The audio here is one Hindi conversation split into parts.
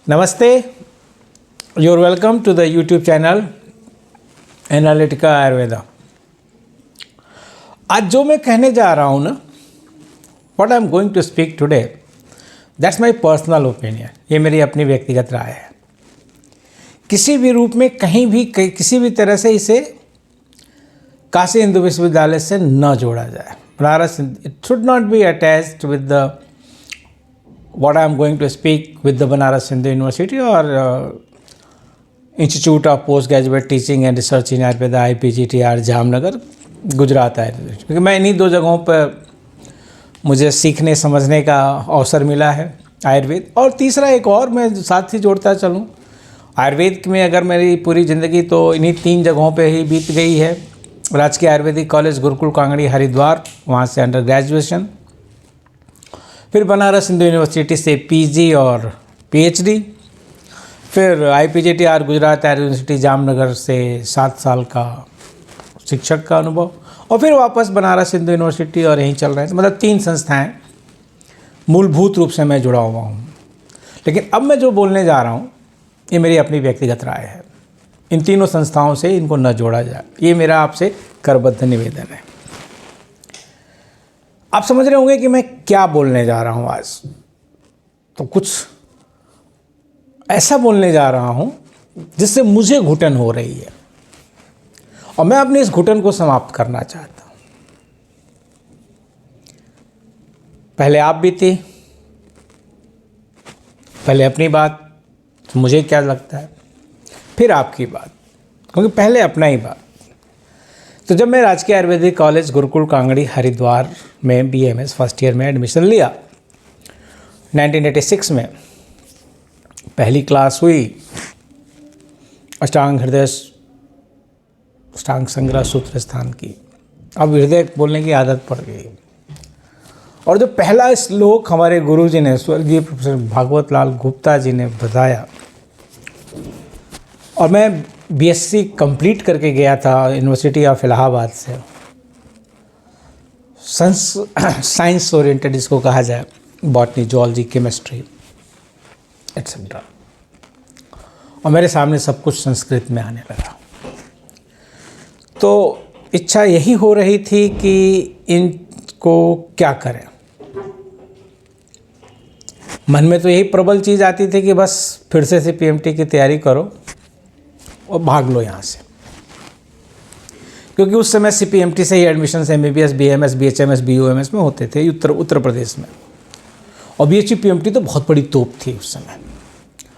नमस्ते, you're welcome to the YouTube channel Analytica Ayurveda. आज जो मैं कहने जा रहा हूँ ना, what I'm going to speak today, that's my personal opinion। ये मेरी अपनी व्यक्तिगत राय है। किसी भी रूप में कहीं भी किसी भी तरह से इसे काशी हिंदू विश्वविद्यालय से न जोड़ा जाए। Banaras, it should not be attached with the what I am going to speak with the Banaras Hindu University or Institute of Post Graduate Teaching and Research in Ayurveda IPGTR Jamnagar Gujarat है। क्योंकि मैं इन्हीं दो जगहों पर मुझे सीखने समझने का अवसर मिला है आयुर्वेद, और तीसरा एक और मैं साथ ही जोड़ता चलूँ, आयुर्वेद में अगर मेरी पूरी ज़िंदगी तो इन्हीं 3 जगहों पे ही बीत गई है। राजकीय आयुर्वेदिक कॉलेज गुरुकुल कांगड़ी हरिद्वार, वहाँ से अंडर ग्रेजुएशन, फिर बनारस हिंदू यूनिवर्सिटी से पीजी और पीएचडी, फिर आईपीजीटीआर गुजरात यूनिवर्सिटी जामनगर से 7 साल का शिक्षक का अनुभव, और फिर वापस बनारस हिंदू यूनिवर्सिटी, और यहीं चल रहे हैं। मतलब 3 संस्थाएं मूलभूत रूप से मैं जुड़ा हुआ हूँ। लेकिन अब मैं जो बोलने जा रहा हूँ ये मेरी अपनी व्यक्तिगत राय है। इन तीनों संस्थाओं से इनको न जोड़ा जाए, ये मेरा आपसे करबद्ध निवेदन है। आप समझ रहे होंगे कि मैं क्या बोलने जा रहा हूँ आज। तो कुछ ऐसा बोलने जा रहा हूँ जिससे मुझे घुटन हो रही है, और मैं अपनी इस घुटन को समाप्त करना चाहता हूँ। पहले आप बीती, पहले अपनी बात, तो मुझे क्या लगता है, फिर आपकी बात, क्योंकि पहले अपना ही बात। तो जब मैं राजकीय आयुर्वेदिक कॉलेज गुरुकुल कांगड़ी हरिद्वार में बीएमएस फर्स्ट ईयर में एडमिशन लिया 1986 में, पहली क्लास हुई अष्टांग हृदय अष्टांग संग्रह सूत्र स्थान की। अब हृदय बोलने की आदत पड़ गई, और जो पहला श्लोक हमारे गुरु जी ने, स्वर्गीय प्रोफेसर भागवत लाल गुप्ता जी ने बताया, और मैं बीएससी कंप्लीट करके गया था यूनिवर्सिटी ऑफ इलाहाबाद से, साइंस ओरिएंटेड इसको कहा जाए, बॉटनी, जूलॉजी, केमिस्ट्री एट्सेट्रा, और मेरे सामने सब कुछ संस्कृत में आने लगा। तो इच्छा यही हो रही थी कि इनको क्या करें। मन में तो यही प्रबल चीज़ आती थी कि बस फिर से सीपीएमटी की तैयारी करो और भाग लो यहाँ से, क्योंकि उस समय सीपीएमटी से ही एडमिशन एमबीबीएस, बीएमएस, बीएचएमएस, बीओएमएस में होते थे उत्तर प्रदेश में, और बीएचपीएमटी तो बहुत बड़ी तोप थी उस समय,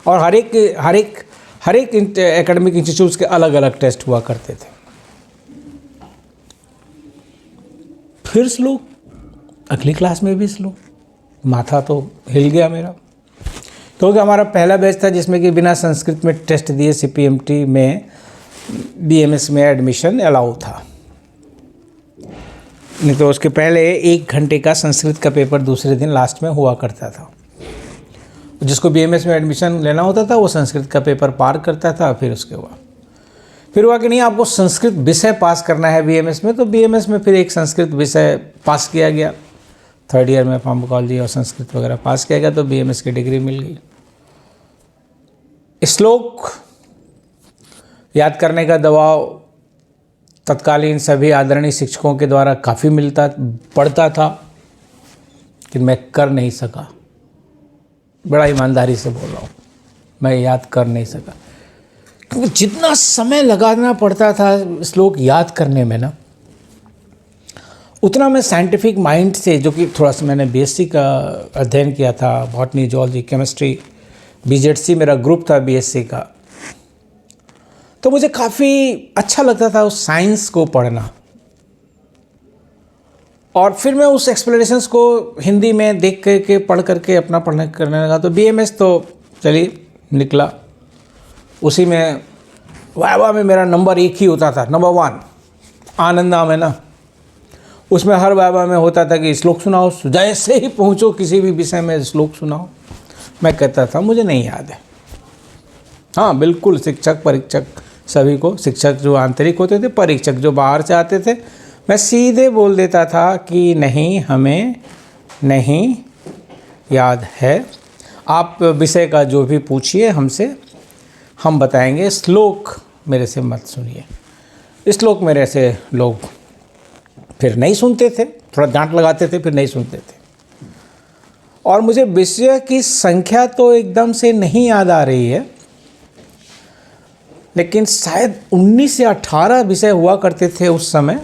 और हर एक एकेडमिक इंस्टीट्यूट्स के अलग अलग टेस्ट हुआ करते थे। फिर स्लो, अगली क्लास में भी स्लो, माथा तो हिल गया मेरा, क्योंकि हमारा पहला बैच था जिसमें कि बिना संस्कृत में टेस्ट दिए सीपीएमटी में बीएमएस में एडमिशन अलाउ था। नहीं तो उसके पहले 1 घंटे का संस्कृत का पेपर दूसरे दिन लास्ट में हुआ करता था। जिसको बीएमएस में एडमिशन लेना होता था वो संस्कृत का पेपर पार करता था। फिर उसके बाद फिर हुआ कि नहीं, आपको संस्कृत विषय पास करना है बीएमएस में, तो बीएमएस में फिर एक संस्कृत विषय पास किया गया। 3rd ईयर में फार्माकोलॉजी और संस्कृत वगैरह पास किया गया, तो बीएमएस की डिग्री मिल गई। श्लोक याद करने का दबाव तत्कालीन सभी आदरणीय शिक्षकों के द्वारा काफ़ी पड़ता था, कि मैं कर नहीं सका। बड़ा ईमानदारी से बोल रहा हूँ, मैं याद कर नहीं सका, क्योंकि जितना समय लगाना पड़ता था श्लोक याद करने में ना, उतना मैं साइंटिफिक माइंड से, जो कि थोड़ा सा मैंने बीएससी का अध्ययन किया था, बॉटनी, जूलॉजी, केमिस्ट्री, बीजेडसी मेरा ग्रुप था बीएससी का, तो मुझे काफ़ी अच्छा लगता था उस साइंस को पढ़ना। और फिर मैं उस एक्सप्लेनेशंस को हिंदी में देख करके पढ़ करके अपना पढ़ने करने लगा। तो बीएमएस तो चलिए निकला, उसी में वाइवा में मेरा नंबर 1 ही होता था, नंबर 1 आनंदा में ना, उसमें हर वाइवा में होता था कि श्लोक सुनाओ, जैसे ही पहुँचो किसी भी विषय में श्लोक सुनाओ। मैं कहता था मुझे नहीं याद है। हाँ बिल्कुल, शिक्षक परीक्षक सभी को, शिक्षक जो आंतरिक होते थे, परीक्षक जो बाहर से आते थे, मैं सीधे बोल देता था कि नहीं, हमें नहीं याद है। आप विषय का जो भी पूछिए हमसे, हम बताएंगे। श्लोक मेरे से मत सुनिए। श्लोक मेरे से लोग फिर नहीं सुनते थे, थोड़ा डांट लगाते थे, फिर नहीं सुनते थे। और मुझे विषय की संख्या तो एकदम से नहीं याद आ रही है, लेकिन शायद 19 या 18 विषय हुआ करते थे उस समय,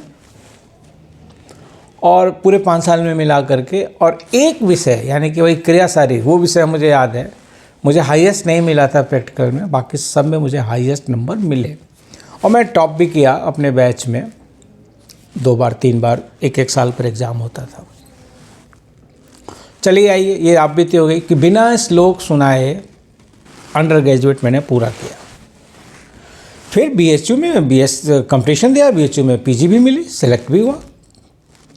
और पूरे 5 साल में मिला करके। और एक विषय यानी कि वही क्रियाशारी, वो विषय मुझे याद है, मुझे हाईएस्ट नहीं मिला था प्रैक्टिकल में, बाकी सब में मुझे हाईएस्ट नंबर मिले। और मैं टॉप भी किया अपने बैच में, 2 बार 3 बार, एक साल पर एग्ज़ाम होता था। चलिए आइए, ये आप बीती हो गई कि बिना श्लोक सुनाए अंडर ग्रेजुएट मैंने पूरा किया। फिर BHU में BS कंपटीशन दिया, BHU में PG भी मिली, सेलेक्ट भी हुआ।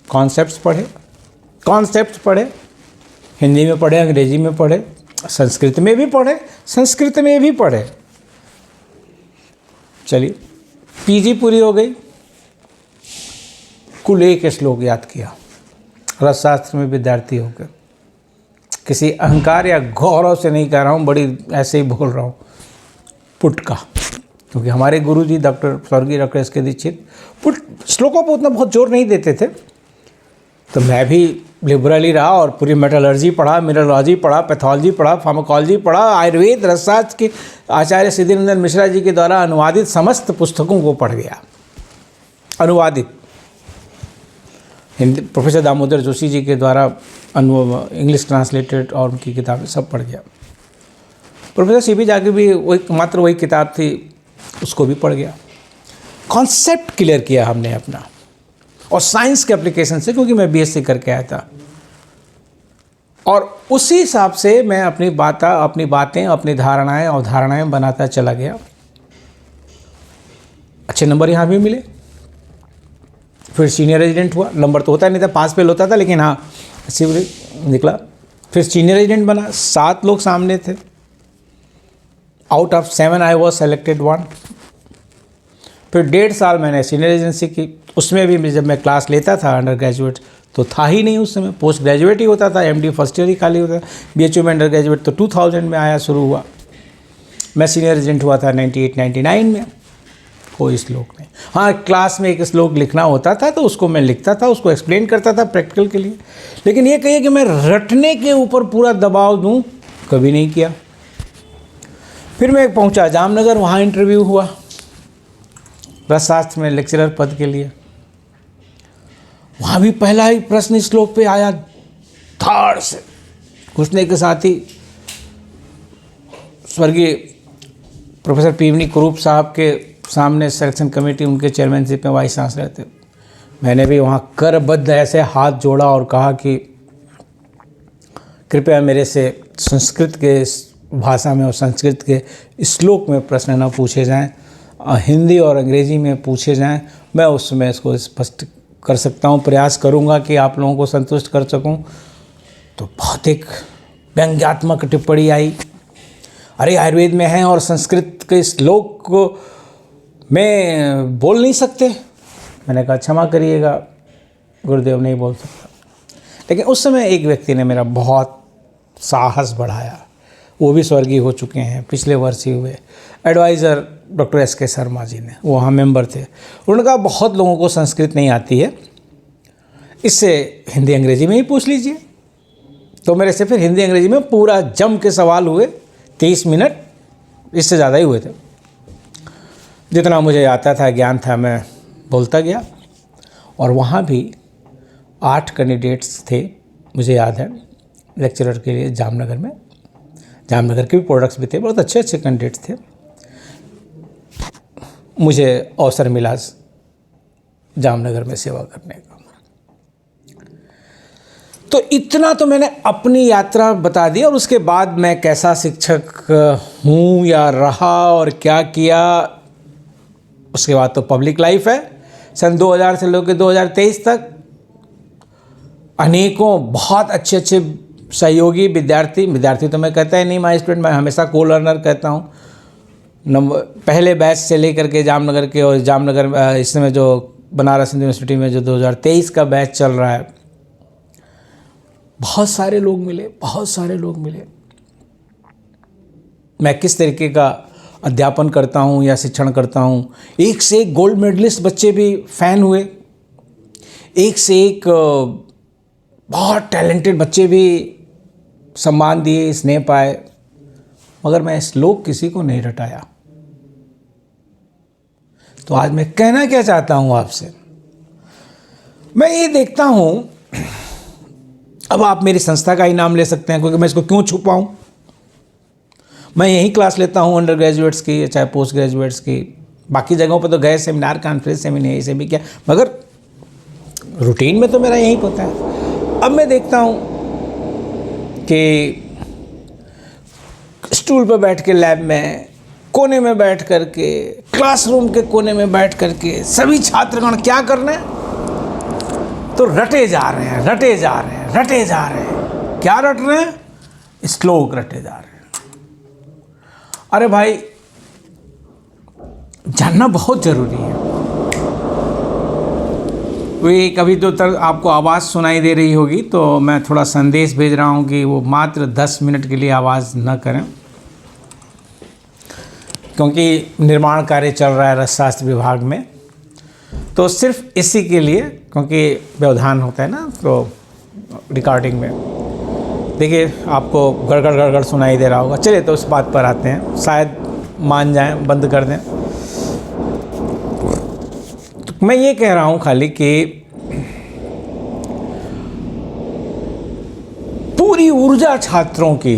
कॉन्सेप्ट्स पढ़े, हिंदी में पढ़े, अंग्रेजी में पढ़े, संस्कृत में भी पढ़े। चलिए PG पूरी हो गई, कुल 1 श्लोक याद किया। रसशास्त्र में विद्यार्थी होकर, किसी अहंकार या गौरव से नहीं कह रहा हूँ, बड़ी ऐसे ही बोल रहा हूँ, पुटका, क्योंकि हमारे गुरुजी स्वर्गीय डॉक्टर एस के दीक्षित श्लोकों पर उतना बहुत जोर नहीं देते थे। तो मैं भी लिबरली रहा और पूरी मेटलर्जी पढ़ा, मिनरलॉजी पढ़ा, पैथोलॉजी पढ़ा, फार्माकोलॉजी पढ़ा, आयुर्वेद रसशास्त्र के आचार्य सिद्धिनंदन मिश्रा जी के द्वारा अनुवादित समस्त पुस्तकों को पढ़ गया। अनुवादित हिंदी प्रोफेसर दामोदर जोशी जी के द्वारा इंग्लिश ट्रांसलेटेड, और उनकी किताबें सब पढ़ गया। प्रोफेसर CP जाके भी वही किताब थी, उसको भी पढ़ गया। कॉन्सेप्ट क्लियर किया हमने अपना, और साइंस के एप्लीकेशन से, क्योंकि मैं BSc करके आया था। और उसी हिसाब से मैं अपनी बातें, अपनी धारणाएं और धारणाएं बनाता चला गया। अच्छे नंबर यहाँ भी मिले। फिर सीनियर रेजिडेंट हुआ, नंबर तो होता नहीं था, पास फेल होता था, लेकिन हाँ अच्छी निकला। फिर सीनियर रेजिडेंट बना, 7 लोग सामने थे, out of 7 I was selected 1। फिर 1.5 साल मैंने सीनियर रेजिडेंसी की। उसमें भी जब मैं क्लास लेता था अंडर ग्रेजुएट, तो था ही नहीं उस समय, पोस्ट ग्रेजुएट ही होता था, MD फर्स्ट ईयर ही खाली होता था। BHU में अंडर ग्रेजुएट तो 2000 में आया, शुरू हुआ। मैं सीनियर रेजिडेंट हुआ था 98-99 में। कोई श्लोक नहीं। हाँ, क्लास में एक श्लोक लिखना होता था, तो उसको मैं लिखता था, उसको एक्सप्लेन करता था प्रैक्टिकल के लिए। लेकिन ये कहिए कि मैं रटने के ऊपर पूरा दबाव दूँ, कभी नहीं किया। फिर मैं पहुँचा जामनगर, वहाँ इंटरव्यू हुआ रसशास्त्र में लेक्चरर पद के लिए। वहाँ भी पहला ही प्रश्न श्लोक पे आया, धाड़ से घुसने के साथ ही स्वर्गीय प्रोफेसर पीवनी कुरूप साहब के सामने सिलेक्शन कमेटी, उनके चेयरमैनशिप में वाइस चांसलर थे। मैंने भी वहाँ करबद्ध ऐसे हाथ जोड़ा और कहा कि कृपया मेरे से संस्कृत के भाषा में और संस्कृत के श्लोक में प्रश्न न पूछे जाएं, हिंदी और अंग्रेजी में पूछे जाएं। मैं उस समय इसको स्पष्ट कर सकता हूं, प्रयास करूंगा कि आप लोगों को संतुष्ट कर सकूं। तो बहुत एक व्यंग्यात्मक टिप्पणी आई, अरे आयुर्वेद में है और संस्कृत के श्लोक को मैं बोल नहीं सकते। मैंने कहा क्षमा करिएगा गुरुदेव, नहीं बोल सकता। लेकिन उस समय एक व्यक्ति ने मेरा बहुत साहस बढ़ाया, वो भी स्वर्गीय हो चुके हैं, पिछले वर्ष ही हुए, adviser doctor SK Sharma ji ने, वो वहाँ मेंबर थे। उन्होंने कहा बहुत लोगों को संस्कृत नहीं आती है, इससे हिंदी अंग्रेजी में ही पूछ लीजिए। तो मेरे से फिर हिंदी अंग्रेजी में पूरा जम के सवाल हुए, 30 मिनट, इससे ज़्यादा ही हुए थे। जितना मुझे आता था, ज्ञान था, मैं बोलता गया। और वहाँ भी 8 कैंडिडेट्स थे, मुझे याद है, लेक्चरर के लिए जामनगर में। जामनगर के भी प्रोडक्ट्स भी थे, बहुत अच्छे अच्छे कैंडिडेट्स थे। मुझे अवसर मिला जामनगर में सेवा करने का। तो इतना तो मैंने अपनी यात्रा बता दी, और उसके बाद मैं कैसा शिक्षक हूँ या रहा और क्या किया, उसके बाद तो पब्लिक लाइफ है। सन 2000 से लेकर 2023 तक अनेकों बहुत अच्छे अच्छे सहयोगी विद्यार्थी तो मैं कहता ही नहीं माय स्टूडेंट, मैं हमेशा को लर्नर कहता हूँ। पहले बैच से लेकर के जामनगर के, और जामनगर इस समय जो बनारस यूनिवर्सिटी में जो 2023 का बैच चल रहा है, बहुत सारे लोग मिले। मैं किस तरीके का अध्यापन करता हूँ या शिक्षण करता हूँ। एक से एक गोल्ड मेडलिस्ट बच्चे भी फ़ैन हुए, एक से एक बहुत टैलेंटेड बच्चे भी सम्मान दिए, स्नेह पाए, मगर मैं श्लोक किसी को नहीं रटाया। तो आज मैं कहना क्या चाहता हूँ आपसे, मैं ये देखता हूँ, अब आप मेरी संस्था का ही नाम ले सकते हैं, क्योंकि मैं इसको क्यों छुपाऊँ। मैं यही क्लास लेता हूँ अंडर ग्रेजुएट्स की, चाहे पोस्ट ग्रेजुएट्स की। बाकी जगहों पर तो गए सेमिनार, कॉन्फ्रेंस, सेमिनार से भी क्या, मगर रूटीन में तो मेरा यही होता है। अब मैं देखता हूँ कि स्टूल पर बैठ के लैब में कोने में बैठ करके, क्लासरूम के कोने में बैठ करके सभी छात्रगण क्या कर रहे हैं, तो रटे जा रहे हैं, रटे जा रहे हैं, रटे जा रहे हैं। क्या रट रहे हैं? श्लोक रटे जा रहे हैं। अरे भाई, जानना बहुत जरूरी है। वे कभी तो आपको आवाज़ सुनाई दे रही होगी, तो मैं थोड़ा संदेश भेज रहा हूँ कि वो मात्र 10 मिनट के लिए आवाज़ न करें, क्योंकि निर्माण कार्य चल रहा है रसशास्त्र विभाग में। तो सिर्फ इसी के लिए, क्योंकि व्यवधान होता है ना, तो रिकॉर्डिंग में देखिए आपको गड़गड़ गड़गड़ सुनाई दे रहा होगा। चलिए तो उस बात पर आते हैं, शायद मान जाएं, बंद कर दें। तो मैं ये कह रहा हूँ खाली कि पूरी ऊर्जा छात्रों की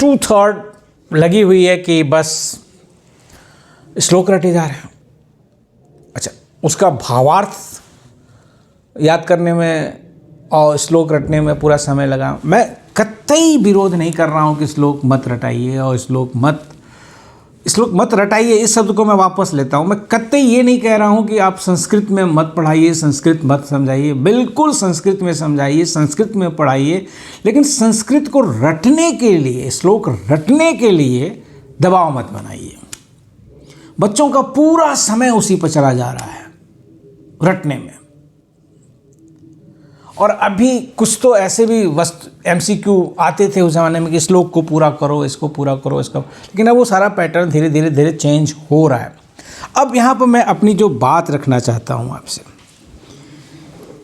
2/3 लगी हुई है कि बस श्लोक रटे जा रहे हैं। अच्छा, उसका भावार्थ याद करने में और श्लोक रटने में पूरा समय लगा। मैं कतई विरोध नहीं कर रहा हूँ कि श्लोक मत रटाइए और श्लोक मत रटाइए, इस शब्द को मैं वापस लेता हूँ। मैं कतई ये नहीं कह रहा हूँ कि आप संस्कृत में मत पढ़ाइए, संस्कृत मत समझाइए। बिल्कुल संस्कृत में समझाइए, संस्कृत में पढ़ाइए, लेकिन संस्कृत को रटने के लिए, श्लोक रटने के लिए दबाव मत बनाइए। बच्चों का पूरा समय उसी पर चला जा रहा है, रटने में। और अभी कुछ तो ऐसे भी MCQ आते थे उस ज़माने में कि श्लोक को पूरा करो, इसको पूरा करो, इसका, लेकिन अब वो सारा पैटर्न धीरे धीरे धीरे चेंज हो रहा है। अब यहाँ पर मैं अपनी जो बात रखना चाहता हूँ आपसे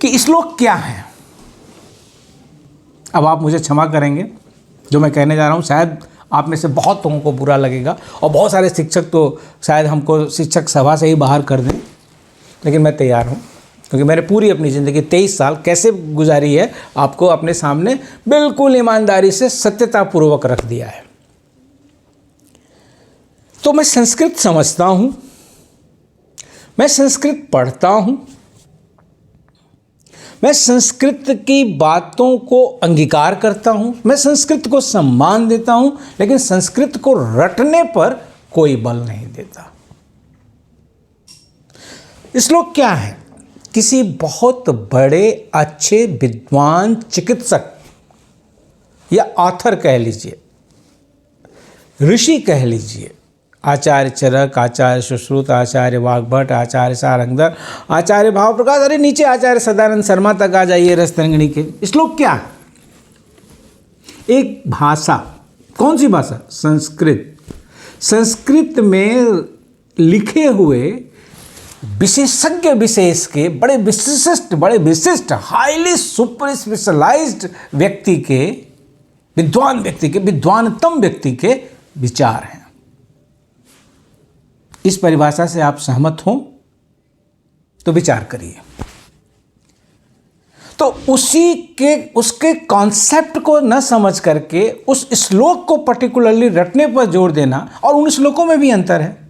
कि श्लोक क्या है। अब आप मुझे क्षमा करेंगे, जो मैं कहने जा रहा हूँ शायद आप में से बहुत लोगों को बुरा लगेगा, और बहुत सारे शिक्षक तो शायद हमको शिक्षक सभा से ही बाहर कर दें, लेकिन मैं तैयार हूँ, क्योंकि मैंने पूरी अपनी ज़िंदगी 23 साल कैसे गुजारी है आपको अपने सामने बिल्कुल ईमानदारी से, सत्यतापूर्वक रख दिया है। तो मैं संस्कृत समझता हूँ, मैं संस्कृत पढ़ता हूँ, मैं संस्कृत की बातों को अंगीकार करता हूँ, मैं संस्कृत को सम्मान देता हूँ, लेकिन संस्कृत को रटने पर कोई बल नहीं देता। श्लोक क्या है? किसी बहुत बड़े अच्छे विद्वान चिकित्सक या ऑथर कह लीजिए, ऋषि कह लीजिए, आचार्य चरक, आचार्य सुश्रुत, आचार्य वाग्भट, आचार्य सारंगधर, आचार्य भाव प्रकाश, अरे नीचे आचार्य सदानंद शर्मा तक आ जाइए रस तरंगिणी के। श्लोक क्या है? एक भाषा। कौन सी भाषा? संस्कृत। संस्कृत में लिखे हुए विशेषज्ञ विशेष के बड़े विशिष्ट हाईली सुपर स्पेशलाइज्ड व्यक्ति के, विद्वान व्यक्ति के, विद्वानतम व्यक्ति के विचार हैं। इस परिभाषा से आप सहमत हो तो विचार करिए। तो उसके कॉन्सेप्ट को न समझ करके उस श्लोक को पर्टिकुलरली रटने पर जोर देना, और उन श्लोकों में भी अंतर है,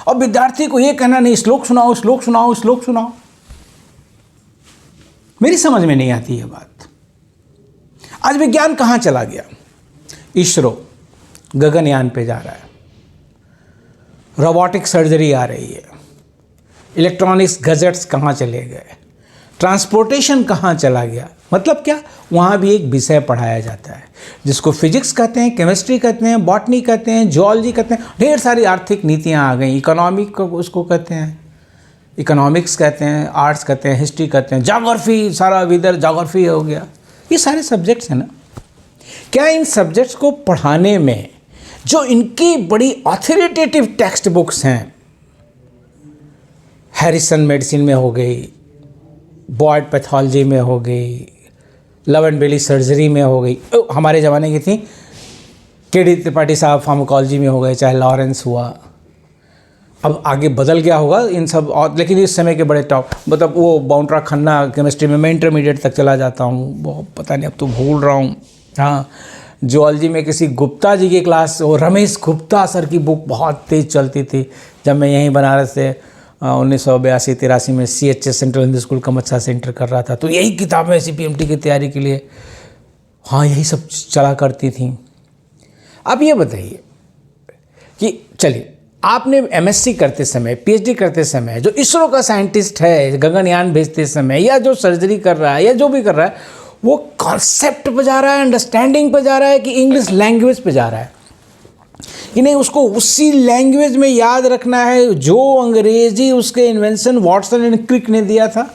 और विद्यार्थी को यह कहना नहीं श्लोक सुनाओ, श्लोक सुनाओ, श्लोक सुनाओ। मेरी समझ में नहीं आती है बात। आज विज्ञान कहां चला गया? इसरो गगनयान पे जा रहा है, रोबोटिक सर्जरी आ रही है, इलेक्ट्रॉनिक्स गैजेट्स कहाँ चले गए, ट्रांसपोर्टेशन कहाँ चला गया। मतलब क्या? वहाँ भी एक विषय पढ़ाया जाता है जिसको फिजिक्स कहते हैं, केमिस्ट्री कहते हैं, बॉटनी कहते हैं, जियोलॉजी कहते हैं। ढेर सारी आर्थिक नीतियाँ आ गई। इकोनॉमिक को उसको कहते हैं, इकोनॉमिक्स कहते हैं, आर्ट्स कहते हैं, हिस्ट्री कहते हैं, ज्योग्राफी, सारा इधर ज्योग्राफी हो गया। ये सारे सब्जेक्ट्स हैं ना। क्या इन सब्जेक्ट्स को पढ़ाने में जो इनकी बड़ी ऑथोरिटेटिव टेक्स्ट बुक्स हैं, हैरिसन मेडिसिन में हो गई, बॉयड पैथोलॉजी में हो गई, लव एंड बेली सर्जरी में हो गई, हमारे ज़माने की थी केडी त्रिपाठी साहब फार्माकोलॉजी में हो गए, चाहे लॉरेंस हुआ, अब आगे बदल गया होगा इन सब, और लेकिन इस समय के बड़े टॉप, मतलब वो बाउंड्रा खन्ना केमिस्ट्री में मैं इंटरमीडिएट तक चला जाता हूँ, वो पता नहीं अब तो भूल रहा हूँ। हाँ, जूलॉजी में किसी गुप्ता जी की क्लास, वो रमेश गुप्ता सर की बुक बहुत तेज़ चलती थी जब मैं यहीं बनारस से 1982-83 में CHS central Hindi school Kamachha से इंटर कर रहा था, तो यही किताबें CPMT की तैयारी के लिए, हाँ यही सब चला करती थी। अब ये बताइए कि चलिए आपने MSc करते समय, PhD करते समय, जो इसरो का साइंटिस्ट है गगनयान भेजते समय, या जो सर्जरी कर रहा है या जो भी कर रहा है, वो कॉन्सेप्ट पे जा रहा है, अंडरस्टैंडिंग पे जा रहा है कि इंग्लिश लैंग्वेज पे जा रहा है कि नहीं, उसको उसी लैंग्वेज में याद रखना है जो अंग्रेजी उसके इन्वेंशन वाटसन एंड क्रिक ने दिया था,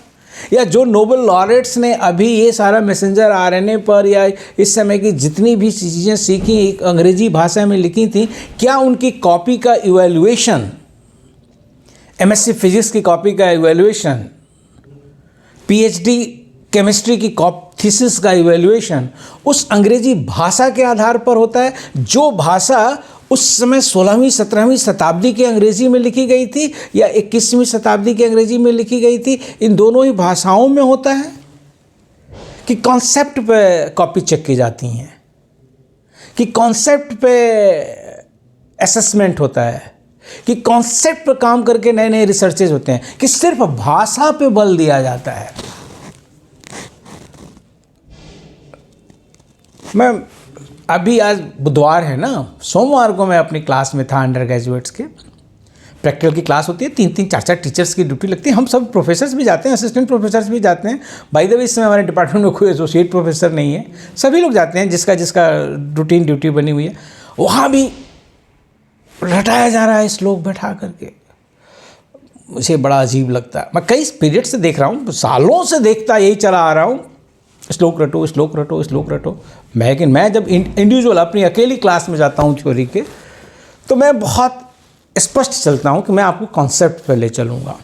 या जो नोबेल लॉरेट्स ने अभी ये सारा मैसेंजर RNA पर या इस समय की जितनी भी चीज़ें सीखी एक अंग्रेजी भाषा में लिखी थी, क्या उनकी कॉपी का इवैल्यूएशन, MSc फिजिक्स की कॉपी का इवैल्यूएशन, PhD केमिस्ट्री की थीसिस का इवैल्यूएशन उस अंग्रेजी भाषा के आधार पर होता है, जो भाषा उस समय 16वीं 17वीं शताब्दी की अंग्रेजी में लिखी गई थी या 21वीं शताब्दी की अंग्रेजी में लिखी गई थी, इन दोनों ही भाषाओं में होता है कि कॉन्सेप्ट पे कॉपी चेक की जाती हैं, कि कॉन्सेप्ट पे असेसमेंट होता है, कि कॉन्सेप्ट पे काम करके नए नए रिसर्चेज होते हैं, कि सिर्फ भाषा पे बल दिया जाता है। मैं अभी आज बुधवार है ना, सोमवार को मैं अपनी क्लास में था, अंडर ग्रेजुएट्स के प्रैक्टिकल की क्लास होती है, 3-3 4-4 टीचर्स की ड्यूटी लगती है, हम सब प्रोफेसर्स भी जाते हैं, असिस्टेंट प्रोफेसर्स भी जाते हैं। बाय द वे इस समय हमारे डिपार्टमेंट में कोई एसोसिएट प्रोफेसर नहीं है, सभी लोग जाते हैं जिसका जिसका रूटीन ड्यूटी बनी हुई है। वहाँ भी रटाया जा रहा है श्लोक बैठा करके, मुझे बड़ा अजीब लगता है। मैं कई पीरियड से देख रहा हूँ, सालों से देखता यही चला आ रहा हूँ, श्लोक रटो श्लोक रटो श्लोक रटो। लेकिन मैं जब इंडिविजुअल अपनी अकेली क्लास में जाता हूँ थ्योरी के, तो मैं बहुत स्पष्ट चलता हूँ कि मैं आपको कॉन्सेप्ट पे ले चलूँगा।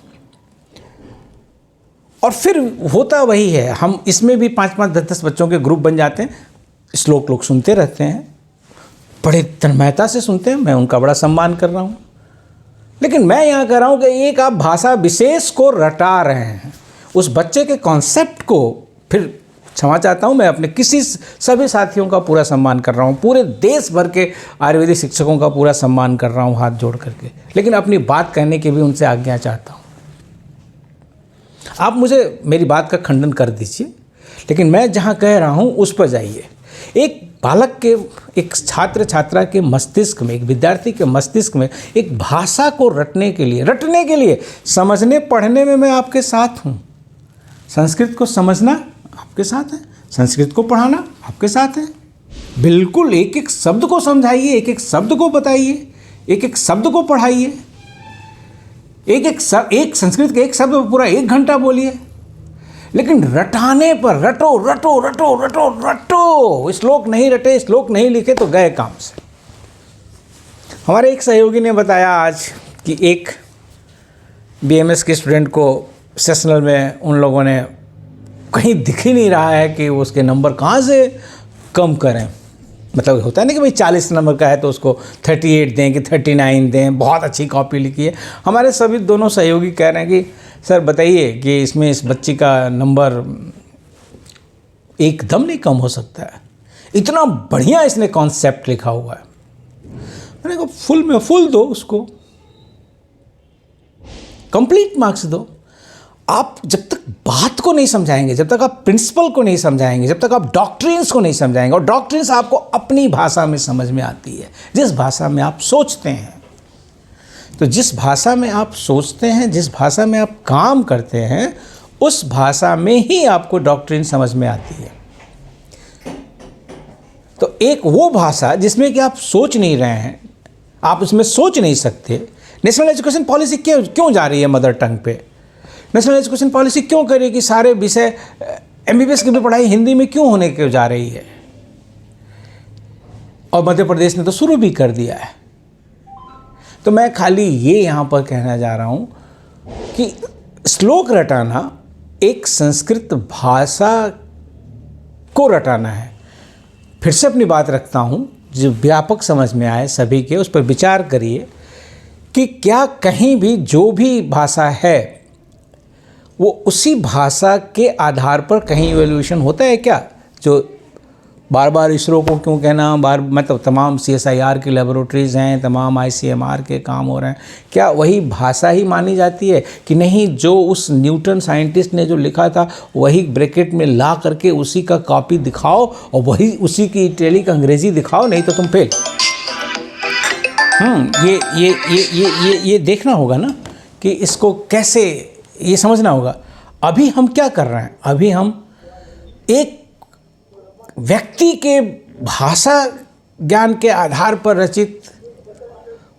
और फिर होता वही है, हम इसमें भी 5-5 10-10 बच्चों के ग्रुप बन जाते हैं, श्लोक लोग सुनते रहते हैं, बड़े तन्मयता से सुनते हैं, मैं उनका बड़ा सम्मान कर रहा हूँ। लेकिन मैं यहाँ कह रहा हूँ कि एक आप भाषा विशेष को रटा रहे हैं, उस बच्चे के कॉन्सेप्ट को, फिर क्षमा चाहता हूँ, मैं अपने सभी साथियों का पूरा सम्मान कर रहा हूँ, पूरे देश भर के आयुर्वेदिक शिक्षकों का पूरा सम्मान कर रहा हूँ हाथ जोड़ करके, लेकिन अपनी बात कहने की भी उनसे आज्ञा चाहता हूँ। आप मुझे मेरी बात का खंडन कर दीजिए, लेकिन मैं जहाँ कह रहा हूँ उस पर जाइए। एक बालक के, एक छात्र छात्रा के मस्तिष्क में, एक विद्यार्थी के मस्तिष्क में एक भाषा को रटने के लिए समझने पढ़ने में मैं आपके साथ हूँ। संस्कृत को समझना आपके साथ है, संस्कृत को पढ़ाना आपके साथ है। बिल्कुल एक एक शब्द को समझाइए, एक एक शब्द को बताइए, एक एक शब्द को पढ़ाइए, एक संस्कृत के एक शब्द पर पूरा 1 घंटा बोलिए। लेकिन रटाने पर रटो रटो रटो रटो रटो, श्लोक नहीं रटे, श्लोक नहीं लिखे तो गए काम से। हमारे एक सहयोगी ने बताया आज कि एक BMS के स्टूडेंट को सेशनल में उन लोगों ने कहीं दिख ही नहीं रहा है कि उसके नंबर कहाँ से कम करें। मतलब होता है ना कि भाई 40 नंबर का है तो उसको 38 दें कि 39 दें, बहुत अच्छी कॉपी लिखी है। हमारे सभी दोनों सहयोगी कह रहे हैं कि सर बताइए कि इसमें इस बच्ची का नंबर एकदम नहीं कम हो सकता है, इतना बढ़िया इसने कॉन्सेप्ट लिखा हुआ है। मैंने कहा फुल में फुल दो, उसको कंप्लीट मार्क्स दो। आप जब तक बात को नहीं समझाएंगे, जब तक आप प्रिंसिपल को नहीं समझाएंगे, जब तक आप डॉक्ट्रिन्स को नहीं समझाएंगे, और डॉक्ट्रिन्स आपको अपनी भाषा में समझ में आती है, जिस भाषा में आप सोचते हैं, तो जिस भाषा में आप सोचते हैं, जिस भाषा में आप काम करते हैं, उस भाषा में ही आपको डॉक्ट्रिन समझ में आती है। तो एक वो भाषा जिसमें कि आप सोच नहीं रहे हैं, आप उसमें सोच नहीं सकते। नेशनल एजुकेशन पॉलिसी क्यों जा रही है मदर टंग पे? नेशनल एजुकेशन पॉलिसी क्यों कर रही है कि सारे विषय MBBS की भी पढ़ाई हिंदी में क्यों होने क्यों जा रही है? और मध्य प्रदेश ने तो शुरू भी कर दिया है। तो मैं खाली ये यहाँ पर कहना जा रहा हूँ कि श्लोक रटाना एक संस्कृत भाषा को रटाना है। फिर से अपनी बात रखता हूँ, जो व्यापक समझ में आए सभी के, उस पर विचार करिए कि क्या कहीं भी जो भी भाषा है वो उसी भाषा के आधार पर कहीं इवोल्यूशन होता है क्या? जो बार बार इसरो को क्यों कहना, मतलब तमाम CSIR की लेबोरेटरीज़ हैं, तमाम ICMR के काम हो रहे हैं, क्या वही भाषा ही मानी जाती है कि नहीं? जो उस न्यूटन साइंटिस्ट ने जो लिखा था वही ब्रैकेट में ला करके उसी का कॉपी दिखाओ और वही उसी की इटैलिक अंग्रेज़ी दिखाओ, नहीं तो तुम फेल। ये देखना होगा ना कि इसको कैसे, ये समझना होगा। अभी हम क्या कर रहे हैं? अभी हम एक व्यक्ति के भाषा ज्ञान के आधार पर रचित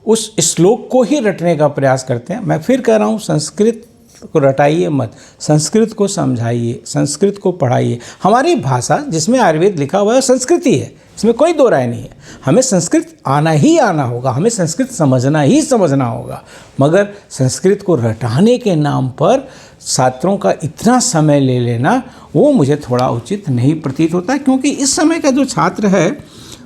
उस श्लोक को ही रटने का प्रयास करते हैं। मैं फिर कह रहा हूँ, संस्कृत को रटाइए मत, संस्कृत को समझाइए, संस्कृत को पढ़ाइए। हमारी भाषा जिसमें आयुर्वेद लिखा हुआ है संस्कृति है, इसमें कोई दो राय नहीं है। हमें संस्कृत आना ही आना होगा, हमें संस्कृत समझना ही समझना होगा। मगर संस्कृत को रटाने के नाम पर छात्रों का इतना समय ले लेना, वो मुझे थोड़ा उचित नहीं प्रतीत होता है, क्योंकि इस समय का जो छात्र है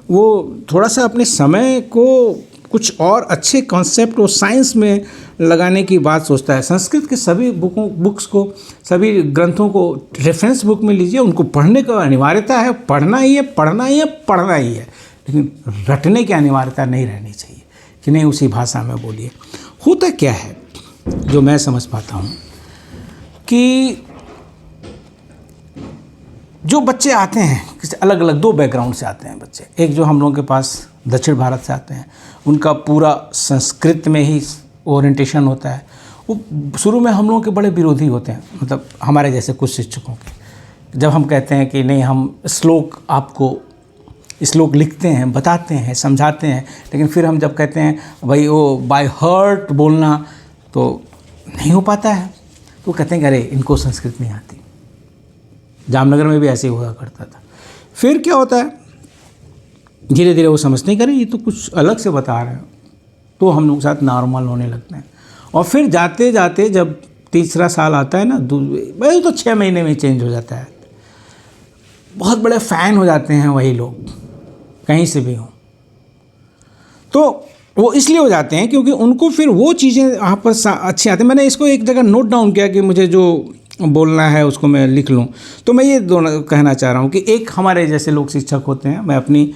वो थोड़ा सा अपने समय को कुछ और अच्छे कॉन्सेप्ट और साइंस में लगाने की बात सोचता है। संस्कृत के सभी बुक्स को, सभी ग्रंथों को रेफरेंस बुक में लीजिए, उनको पढ़ने का अनिवार्यता है, पढ़ना ही है, पढ़ना ही है, पढ़ना ही है, लेकिन रटने की अनिवार्यता नहीं रहनी चाहिए कि नहीं उसी भाषा में बोलिए। होता क्या है, जो मैं समझ पाता हूँ कि जो बच्चे आते हैं किसी अलग अलग दो बैकग्राउंड से आते हैं बच्चे, एक जो हम लोगों के पास दक्षिण भारत से आते हैं, उनका पूरा संस्कृत में ही ओरिएंटेशन होता है। वो शुरू में हम लोगों के बड़े विरोधी होते हैं, मतलब हमारे जैसे कुछ शिक्षकों के। जब हम कहते हैं कि नहीं, हम श्लोक आपको श्लोक लिखते हैं, बताते हैं, समझाते हैं, लेकिन फिर हम जब कहते हैं भाई वो बाय हार्ट बोलना, तो नहीं हो पाता है। तो कहते हैं कि अरे इनको संस्कृत नहीं आती। जामनगर में भी ऐसे ही हुआ करता था। फिर क्या होता है, धीरे धीरे वो समझते करें ये तो कुछ अलग से बता रहे हैं, तो हम लोग के साथ नॉर्मल होने लगते हैं। और फिर जाते जाते जब तीसरा साल आता है ना, भाई तो 6 महीने में चेंज हो जाता है। बहुत बड़े फ़ैन हो जाते हैं वही लोग, कहीं से भी हों। तो वो इसलिए हो जाते हैं क्योंकि उनको फिर वो चीज़ें वहाँ पर अच्छी आती हैं। मैंने इसको एक जगह नोट डाउन किया कि मुझे जो बोलना है उसको मैं लिख लूँ। तो मैं ये दोनों कहना चाह रहा हूँ कि एक हमारे जैसे लोग शिक्षक होते हैं, मैं अपनी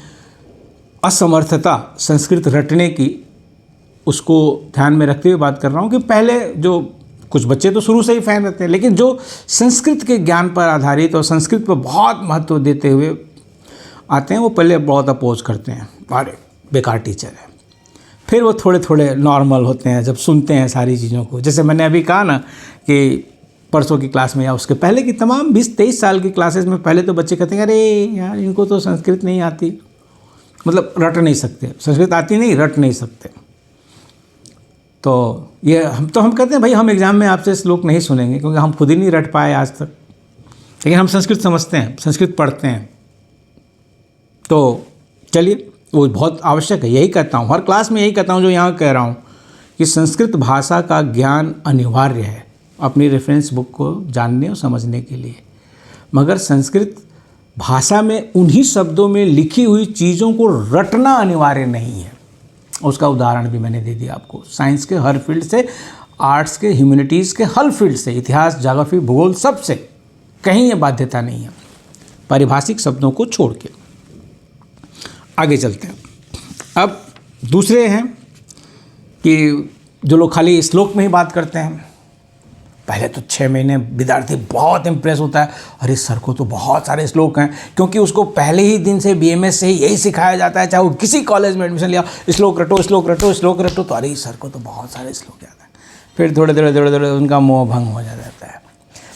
असमर्थता संस्कृत रटने की उसको ध्यान में रखते हुए बात कर रहा हूँ कि पहले जो कुछ बच्चे तो शुरू से ही फ़ैन रहते हैं, लेकिन जो संस्कृत के ज्ञान पर आधारित और संस्कृत पर बहुत महत्व देते हुए आते हैं, वो पहले बहुत अपोज करते हैं, अरे बेकार टीचर है। फिर वो थोड़े थोड़े नॉर्मल होते हैं जब सुनते हैं सारी चीज़ों को। जैसे मैंने अभी कहा ना कि परसों की क्लास में या उसके पहले की तमाम 20-23 साल की क्लासेस में पहले तो बच्चे कहते हैं अरे यार इनको तो संस्कृत नहीं आती, मतलब रट नहीं सकते, संस्कृत आती नहीं, रट नहीं सकते। तो ये हम कहते हैं भाई हम एग्ज़ाम में आपसे श्लोक नहीं सुनेंगे क्योंकि हम खुद ही नहीं रट पाए आज तक, लेकिन हम संस्कृत समझते हैं, संस्कृत पढ़ते हैं। तो चलिए, वो बहुत आवश्यक है, यही कहता हूँ, हर क्लास में यही कहता हूँ जो यहाँ कह रहा हूँ कि संस्कृत भाषा का ज्ञान अनिवार्य है अपनी रेफरेंस बुक को जानने और समझने के लिए। मगर संस्कृत भाषा में उन्हीं शब्दों में लिखी हुई चीज़ों को रटना अनिवार्य नहीं है। उसका उदाहरण भी मैंने दे दिया आपको, साइंस के हर फील्ड से, आर्ट्स के, ह्यूमैनिटीज़ के हर फील्ड से, इतिहास, ज्योग्राफी, भूगोल, सबसे कहीं ये बाध्यता नहीं है, पारिभाषिक शब्दों को छोड़ के। आगे चलते हैं। अब दूसरे हैं कि जो लोग खाली श्लोक में ही बात करते हैं। पहले तो 6 महीने विद्यार्थी बहुत इंप्रेस होता है, अरे सर को तो बहुत सारे श्लोक हैं, क्योंकि उसको पहले ही दिन से BMS से ही यही सिखाया जाता है, चाहे वो किसी कॉलेज में एडमिशन लिया, श्लोक रटो, श्लोक रटो, श्लोक रटो, तो अरे सर को तो बहुत सारे श्लोक याद है। फिर थोड़े थोड़े उनका मोह भंग हो जाता है।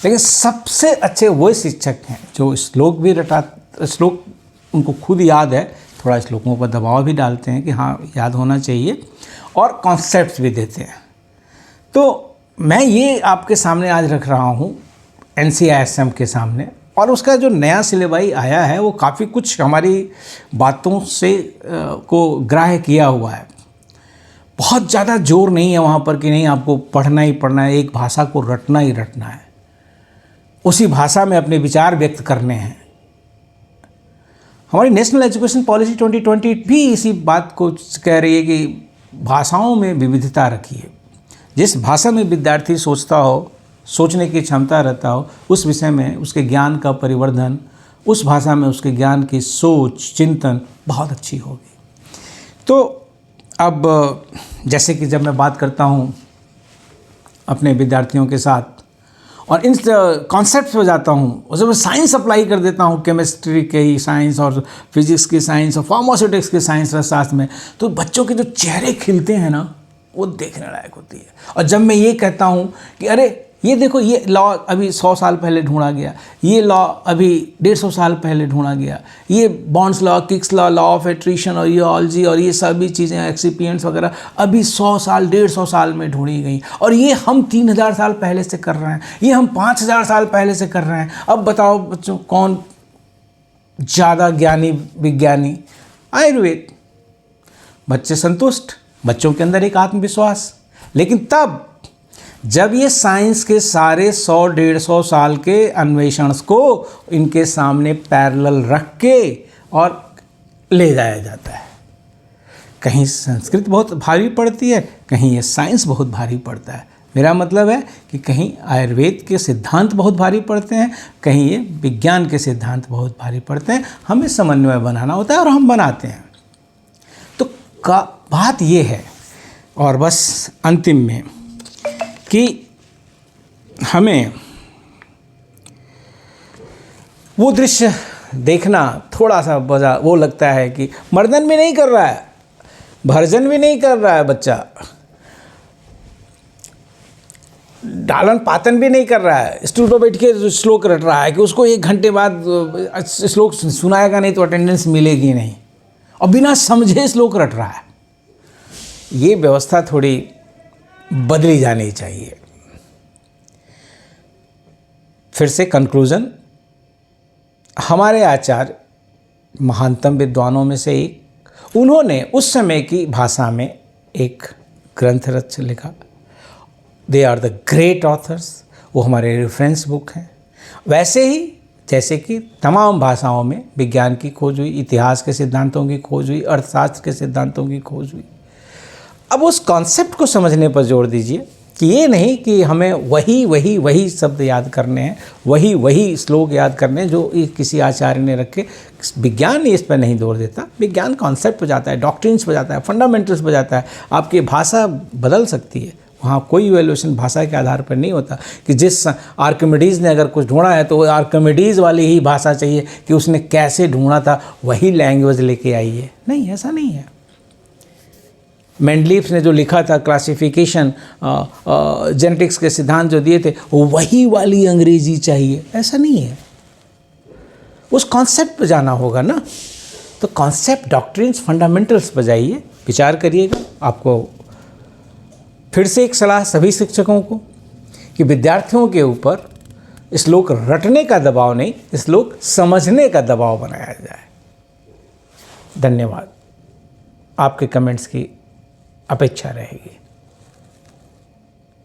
लेकिन सबसे अच्छे वही शिक्षक हैं जो श्लोक भी श्लोक उनको खुद याद है, थोड़ा श्लोकों पर दबाव भी डालते हैं कि हाँ याद होना चाहिए, और कॉन्सेप्ट्स भी देते हैं। तो मैं ये आपके सामने आज रख रहा हूँ NCISM के सामने, और उसका जो नया सिलेबस आया है वो काफ़ी कुछ हमारी बातों से को ग्राह्य किया हुआ है। बहुत ज़्यादा जोर नहीं है वहाँ पर कि नहीं आपको पढ़ना ही पढ़ना है, एक भाषा को रटना ही रटना है, उसी भाषा में अपने विचार व्यक्त करने हैं। हमारी नेशनल एजुकेशन पॉलिसी 2020 भी इसी बात को कह रही है कि भाषाओं में विविधता रखिए। जिस भाषा में विद्यार्थी सोचता हो, सोचने की क्षमता रहता हो, उस विषय में उसके ज्ञान का परिवर्धन, उस भाषा में उसके ज्ञान की सोच चिंतन बहुत अच्छी होगी। तो अब जैसे कि जब मैं बात करता हूँ अपने विद्यार्थियों के साथ और इन कॉन्सेप्ट्स पे जाता हूँ, उसमें मैं साइंस अप्लाई कर देता हूँ, केमिस्ट्री के ही साइंस और फिजिक्स की साइंस और फार्मास्यूटिक्स के साइंस रसायन में, तो बच्चों के जो चेहरे खिलते हैं ना, वो देखने लायक होती है। और जब मैं ये कहता हूँ कि अरे ये देखो, ये लॉ अभी 100 साल पहले ढूंढा गया, ये लॉ अभी 150 साल पहले ढूंढा गया, ये bonds law, kicks law, law of attrition और यूलॉजी और ये सभी चीज़ें एक्सिपिएंट्स वगैरह अभी 100 साल 150 साल में ढूंढी गई, और ये हम 3000 साल पहले से कर रहे हैं, ये हम 5000 साल पहले से कर रहे हैं। अब बताओ बच्चों, कौन ज़्यादा ज्ञानी विज्ञानी? आयुर्वेद। बच्चे संतुष्ट, बच्चों के अंदर एक आत्मविश्वास। लेकिन तब जब ये साइंस के सारे 100-150 साल के अन्वेषण को इनके सामने पैरेलल रख के और ले जाया जाता है, कहीं संस्कृत बहुत भारी पड़ती है, कहीं ये साइंस बहुत भारी पड़ता है। मेरा मतलब है कि कहीं आयुर्वेद के सिद्धांत बहुत भारी पड़ते हैं, कहीं ये विज्ञान के सिद्धांत बहुत भारी पड़ते हैं। हमें समन्वय बनाना होता है और हम बनाते हैं। तो बात ये है, और बस अंतिम में, कि हमें वो दृश्य देखना थोड़ा सा वो लगता है कि मर्दन भी नहीं कर रहा है, भर्जन भी नहीं कर रहा है बच्चा, डालन पातन भी नहीं कर रहा है, स्टूल पर बैठ के श्लोक रट रहा है कि उसको 1 घंटे बाद श्लोक सुनाएगा नहीं तो अटेंडेंस मिलेगी नहीं, और बिना समझे श्लोक रट रहा है। ये व्यवस्था थोड़ी बदली जानी चाहिए। फिर से कंक्लूजन, हमारे आचार्य महानतम विद्वानों में से एक, उन्होंने उस समय की भाषा में एक ग्रंथ रच लिखा। They are the great authors, वो हमारे रेफरेंस बुक हैं। वैसे ही जैसे कि तमाम भाषाओं में विज्ञान की खोज हुई, इतिहास के सिद्धांतों की खोज हुई, अर्थशास्त्र के सिद्धांतों की खोज हुई। अब उस कॉन्सेप्ट को समझने पर जोर दीजिए कि ये नहीं कि हमें वही शब्द याद करने हैं, वही श्लोक याद करने हैं जो किसी आचार्य ने रखे। विज्ञान इस पर नहीं जोर देता, विज्ञान कॉन्सेप्ट पर जाता है, डॉक्ट्रिन्स पर जाता है, फंडामेंटल्स पर जाता है। आपकी भाषा बदल सकती है, वहाँ कोई वैल्यूएशन भाषा के आधार पर नहीं होता कि जिस आर्किमिडीज़ ने अगर कुछ ढूंढा है तो वो आर्किमिडीज़ वाली ही भाषा चाहिए कि उसने कैसे ढूंढा था वही लैंग्वेज लेके आई है। नहीं, ऐसा नहीं है। मेंडलीफ ने जो लिखा था क्लासिफिकेशन, जेनेटिक्स के सिद्धांत जो दिए थे, वही वाली अंग्रेजी चाहिए, ऐसा नहीं है। उस कॉन्सेप्ट पर जाना होगा ना। तो कॉन्सेप्ट, डॉक्ट्रिन्स, फंडामेंटल्स पर जाइए, विचार करिएगा। आपको फिर से एक सलाह सभी शिक्षकों को कि विद्यार्थियों के ऊपर श्लोक रटने का दबाव नहीं, श्लोक समझने का दबाव बनाया जाए। धन्यवाद। आपके कमेंट्स की अपेक्षा रहेगी।